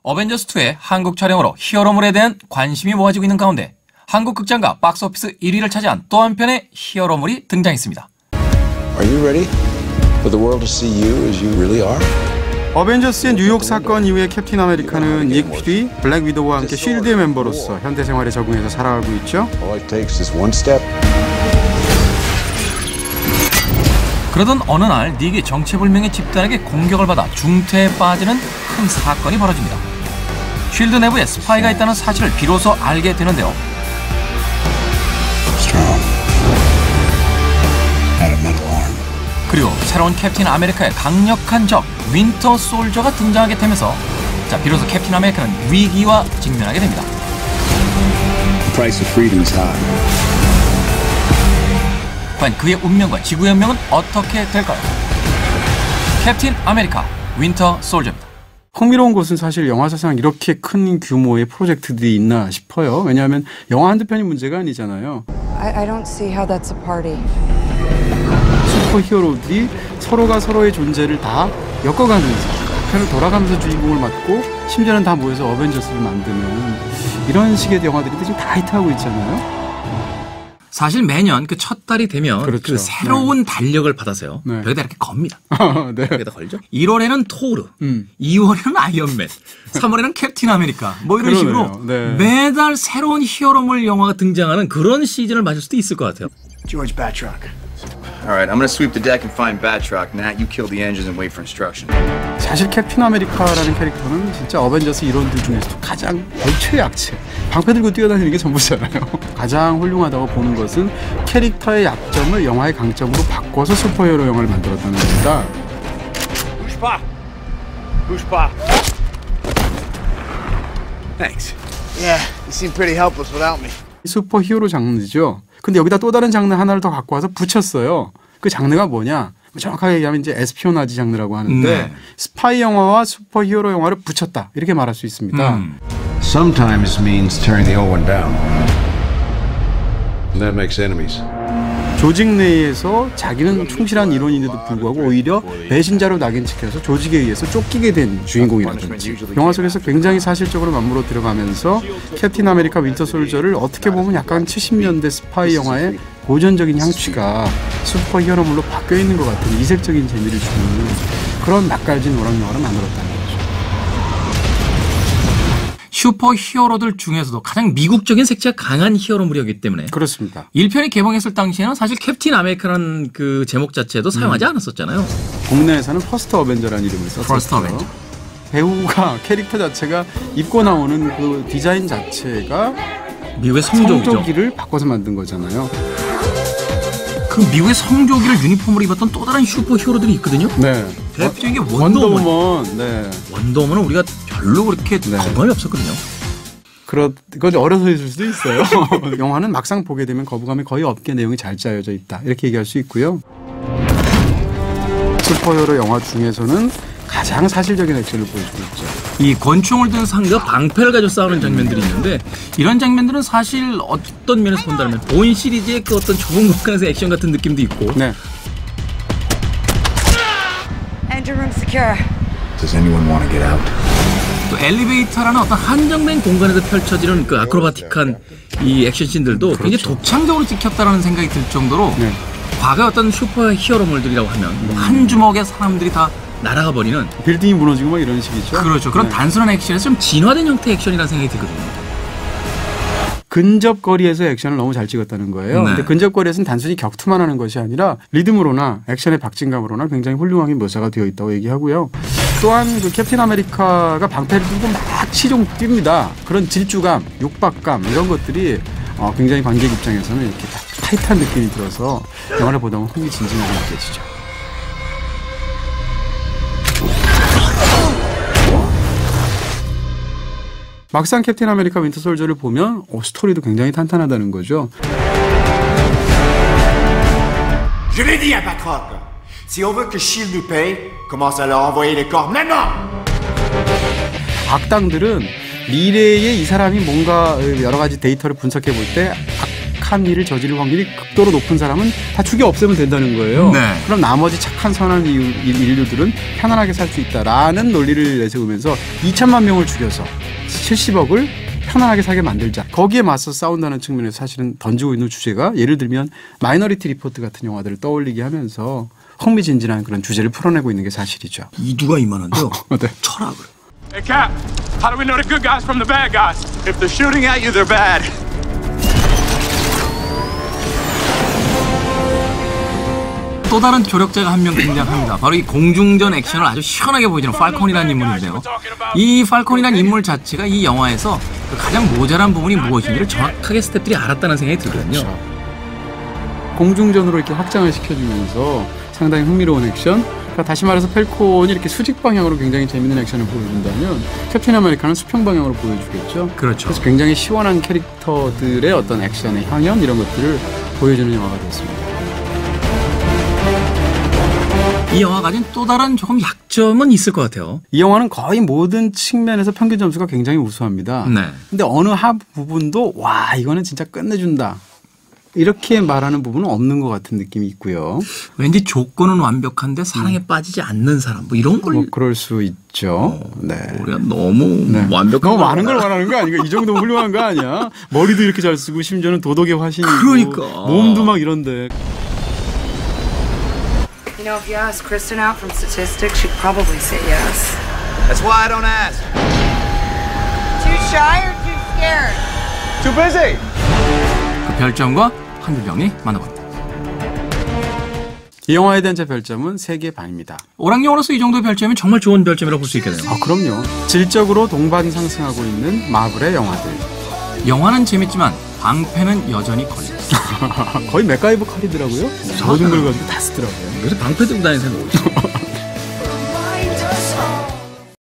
어벤져스2의 한국 촬영으로 히어로물에 대한 관심이 모아지고 있는 가운데 한국 극장가 박스오피스 1위를 차지한 또 한편의 히어로물이 등장했습니다. Are you ready for the world to see you as you really are? 어벤져스의 뉴욕 사건 이후에 캡틴 아메리카는 닉 퓨리, 블랙 위도우와 함께 쉴드의 멤버로서 현대 생활에 적응해서 살아가고 있죠. All it takes is one step. 그러던 어느 날 닉이 정체불명의 집단에게 공격을 받아 중태에 빠지는 큰 사건이 벌어집니다. 쉴드 내부에 스파이가 있다는 사실을 비로소 알게 되는데요. 그리고 새로운 캡틴 아메리카의 강력한 적 윈터 솔저가 등장하게 되면서 비로소 캡틴 아메리카는 위기와 직면하게 됩니다. 과연 그의 운명과 지구의 운명은 어떻게 될까요? 캡틴 아메리카 윈터 솔저입니다. 흥미로운 것은 사실 영화 사상 이렇게 큰 규모의 프로젝트들이 있나 싶어요. 왜냐하면 영화 한두 편이 문제가 아니잖아요. I don't see how that's a party. 슈퍼히어로들이 서로가 서로의 존재를 다 엮어가면서 편을 돌아가면서 주인공을 맡고 심지어는 다 모여서 어벤져스를 만드는 이런 식의 영화들이 지금 다 히트하고 있잖아요. 사실 매년 그 첫 달이 되면 그렇죠. 그 새로운 달력을 받아서요. 네. 벽에다 이렇게 겁니다. 네. 벽에다 걸죠. 1월에는 토르, 2월에는 아이언맨, 3월에는 캡틴 아메리카 뭐 이런 그러네요. 식으로 네. 매달 새로운 히어로물 영화가 등장하는 그런 시즌을 맞을 수도 있을 것 같아요. George Batroc. All right, I'm gonna sweep the deck and find Batroc. Nat, you kill the engines and wait for instruction. 사실 캡틴 아메리카라는 캐릭터는 진짜 어벤져스 일원들 중에서도 가장 최약체. 방패 들고 뛰어다니는 게 전부잖아요. 가장 훌륭하다고 보는 것은 캐릭터의 약점을 영화의 강점으로 바꿔서 슈퍼히어로 영화를 만들었다는 겁니다. Bouge pas. Bouge pas. Thanks. Yeah, you seem pretty helpless without me. 슈퍼히어로 장르죠. 근데 여기다 또 다른 장르 하나를 더 갖고 와서 붙였어요. 그 장르가 뭐냐? 정확하게 얘기하면 이제 에스피오나지 장르라고 하는데 네. 스파이 영화와 슈퍼히어로 영화를 붙였다. 이렇게 말할 수 있습니다. Sometimes means tearing the old one down. And that makes enemies. 조직 내에서 자기는 충실한 일원인데도 불구하고 오히려 배신자로 낙인찍혀서 조직에 의해서 쫓기게 된 주인공이라든지 영화 속에서 굉장히 사실적으로 맞물어 들어가면서 캡틴 아메리카 윈터 솔저를 어떻게 보면 약간 70년대 스파이 영화의 고전적인 향취가 슈퍼히어로물로 바뀌어 있는 것 같은 이색적인 재미를 주는 그런 낯갈진 오락 영화를 만들었다는 거죠. 슈퍼 히어로들 중에서도 가장 미국적인 색채가 강한 히어로물이었기 때문에 그렇습니다. 1편이 개봉했을 당시에는 사실 캡틴 아메리카라는 그 제목 자체도 사용하지 않았었잖아요. 국내에서는 퍼스트 어벤져라는 이름을 썼었어요. 퍼스트 어벤져. 배우가 캐릭터 자체가 입고 나오는 그 디자인 자체가 미국의 성조기죠. 성조기를 바꿔서 만든 거잖아요. 그 미국의 성조기를 유니폼으로 입었던 또 다른 슈퍼 히어로들이 있거든요. 네. 대표적인 게 원더우먼. 네. 원더우먼은 우리가 별로 그렇게 거부감이 없었거든요. 그건 어려서 있을 수도 있어요. 영화는 막상 보게 되면 거부감이 거의 없게 내용이 잘 짜여져 있다. 이렇게 얘기할 수 있고요. 슈퍼히어로 영화 중에서는 가장 사실적인 액션을 보여주고 있죠. 이 권총을 든 상대가 방패를 가지고 싸우는 장면들이 있는데 이런 장면들은 사실 어떤 면에서 본다면 본 시리즈의 그 어떤 좁은 공간에서 액션 같은 느낌도 있고 네. Engine room secure. Does anyone want to get out? 또 엘리베이터라는 어떤 한정된 공간에서 펼쳐지는 그 아크로바틱한 이 액션씬들도 굉장히 독창적으로 찍혔다는 생각이 들 정도로 네. 과거의 어떤 슈퍼 히어로물들이라고 하면 한 주먹의 사람들이 다 날아가 버리는 빌딩이 무너지고 막 이런 식이죠. 그렇죠. 그런 네. 단순한 액션에서 좀 진화된 형태의 액션이라는 생각이 들거든요. 근접거리에서 액션을 너무 잘 찍었다는 거예요. 네. 근데 근접거리에서는 단순히 격투만 하는 것이 아니라 리듬으로나 액션의 박진감으로나 굉장히 훌륭하게 묘사가 되어 있다고 얘기하고요. 또한 그 캡틴 아메리카가 방패를 들고 막 치종 뜁니다. 그런 질주감, 육박감 이런 것들이 굉장히 관객 입장에서는 이렇게 타이트한 느낌이 들어서 영화를 보다 보면 흥미진진하게 느껴지죠. 막상 캡틴 아메리카 윈터 솔저를 보면 스토리도 굉장히 탄탄하다는 거죠. Je l'ai dit à Batroc. Si on veut que Shield nous paye, commence à leur envoyer les corps maintenant. 악당들은 미래에 이 사람이 뭔가 여러 가지 데이터를 분석해 볼 때 악한 일을 저지를 확률이 극도로 높은 사람은 다 죽여 없애면 된다는 거예요. 네. 그럼 나머지 착한 선한 인류들은 편안하게 살 수 있다라는 논리를 내세우면서 2천만 명을 죽여서 70억을 편안하게 살게 만들자. 거기에 맞서 싸운다는 측면에서 사실은 던지고 있는 주제가 예를 들면 마이너리티 리포트 같은 영화들을 떠올리게 하면서 흥미진진한 그런 주제를 풀어내고 있는 게 사실이죠. 이두가 이만한데요. 네. 철학을. Hey, Cap, how do we know the good guys from the bad guys? If they're shooting at you, they're bad. 또 다른 조력자가 한 명 등장합니다. 바로 이 공중전 액션을 아주 시원하게 보여주는 팔콘이라는 인물인데요. 이 팔콘이라는 인물 자체가 이 영화에서 가장 모자란 부분이 무엇인지를 정확하게 스태프들이 알았다는 생각이 들거든요. 그렇죠. 공중전으로 이렇게 확장을 시켜주면서 상당히 흥미로운 액션. 그러니까 다시 말해서 펠콘이 이렇게 수직 방향으로 굉장히 재밌는 액션을 보여준다면 캡틴 아메리카는 수평 방향으로 보여주겠죠. 그렇죠. 그래서 굉장히 시원한 캐릭터들의 어떤 액션의 향연 이런 것들을 보여주는 영화가 됐습니다. 이 영화가 가진 또 다른 조금 약점은 있을 것 같아요. 이 영화는 거의 모든 측면에서 평균 점수가 굉장히 우수합니다. 네. 근데 어느 한 부분도 와 이거는 진짜 끝내준다. 이렇게 말하는 부분은 없는 것 같은 느낌이 있고요. 왠지 조건은 완벽한데 사랑에 빠지지 않는 사람 뭐 이런 걸 뭐 그럴 수 있죠. 네. 우리가 너무 네. 완벽한 너무 많은 걸 말하는 거 아닌가? 이 정도면 훌륭한 거 아니야? 머리도 이렇게 잘 쓰고 심지어는 도덕의 화신이고 그러니까. 몸도 막 이런데. You know, if you ask Kristen out from statistics, she'd probably say yes. That's why I don't ask. Too shy or too scared? Too busy. 그 별점과 한줄평이 만나봅니다. 이 영화에 대한 제 별점은 3개 반입니다. 오락영화로서 이 정도의 별점이면 정말 좋은 별점이라고 볼 수 있겠네요. 아, 그럼요. 질적으로 동반 상승하고 있는 마블의 영화들. 영화는 재밌지만 방패는 여전히 걸립니다. 거의 맥가이버 칼이더라고요. 모든 걸 가지고 다 쓰더라고요. 요새 방패 들고 다니는 사람이 어디서